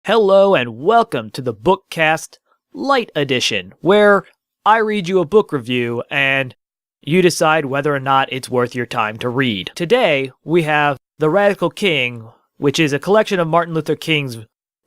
Hello and welcome to the Bookcast Light Edition, where I read you a book review and you decide whether or not it's worth your time to read. Today, we have The Radical King, which is a collection of Martin Luther King's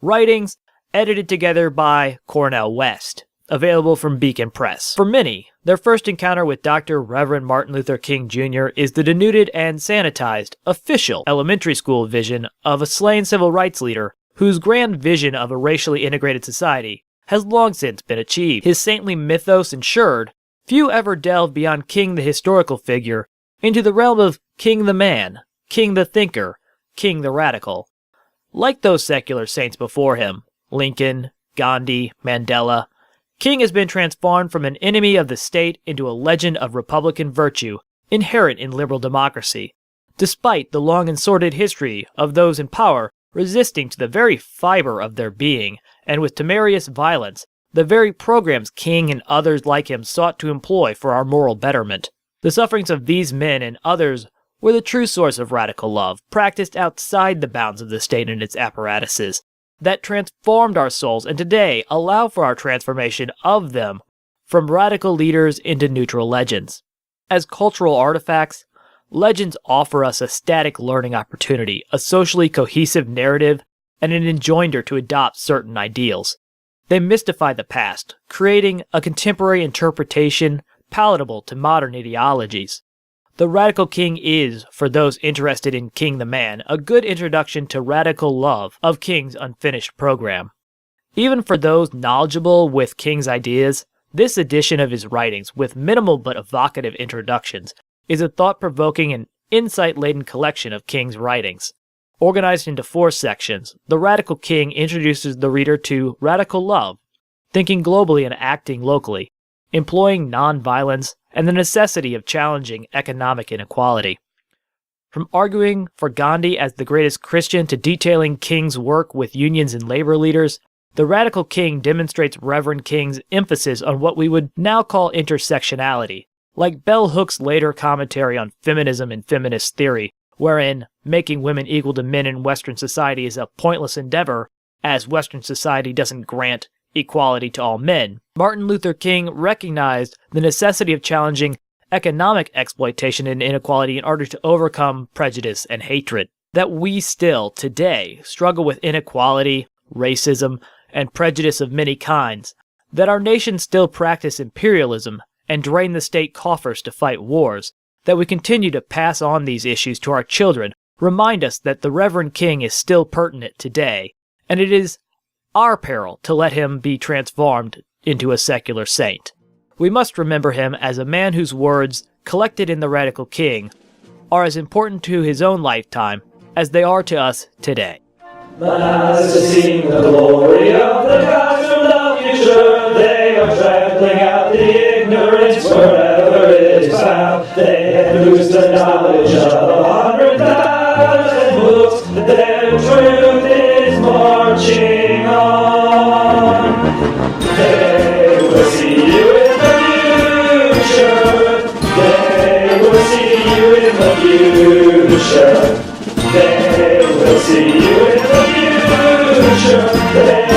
writings edited together by Cornel West, available from Beacon Press. For many, their first encounter with Dr. Reverend Martin Luther King Jr. is the denuded and sanitized, official elementary school vision of a slain civil rights leader whose grand vision of a racially integrated society has long since been achieved. His saintly mythos ensured, few ever delved beyond King the historical figure into the realm of King the man, King the thinker, King the radical. Like those secular saints before him, Lincoln, Gandhi, Mandela, King has been transformed from an enemy of the state into a legend of Republican virtue inherent in liberal democracy, despite the long and sordid history of those in power resisting to the very fiber of their being, and with temerarious violence, the very programs King and others like him sought to employ for our moral betterment. The sufferings of these men and others were the true source of radical love, practiced outside the bounds of the state and its apparatuses, that transformed our souls and today allow for our transformation of them from radical leaders into neutral legends. As cultural artifacts, legends offer us a static learning opportunity, a socially cohesive narrative, and an enjoinder to adopt certain ideals. They mystify the past, creating a contemporary interpretation palatable to modern ideologies. The Radical King is, for those interested in King the Man, a good introduction to radical love of King's unfinished program. Even for those knowledgeable with King's ideas, this edition of his writings, with minimal but evocative introductions, is a thought-provoking and insight-laden collection of King's writings. Organized into 4 sections, The Radical King introduces the reader to radical love, thinking globally and acting locally, employing non-violence, and the necessity of challenging economic inequality. From arguing for Gandhi as the greatest Christian to detailing King's work with unions and labor leaders, The Radical King demonstrates Reverend King's emphasis on what we would now call intersectionality, like Bell Hook's later commentary on feminism and feminist theory, wherein making women equal to men in Western society is a pointless endeavor, as Western society doesn't grant equality to all men. Martin Luther King recognized the necessity of challenging economic exploitation and inequality in order to overcome prejudice and hatred. That we still, today, struggle with inequality, racism, and prejudice of many kinds. That our nation still practice imperialism and drain the state coffers to fight wars, that we continue to pass on these issues to our children, remind us that the Reverend King is still pertinent today, and it is our peril to let him be transformed into a secular saint. We must remember him as a man whose words, collected in The Radical King, are as important to his own lifetime as they are to us today. But as to sing the glory of the gods from the future, they are trampling out the ignorance wherever it is found. They have loosed the knowledge of 100,000 books. Their truth is marching on. They will see you in the future. They will see you in the future. They will see you in the future.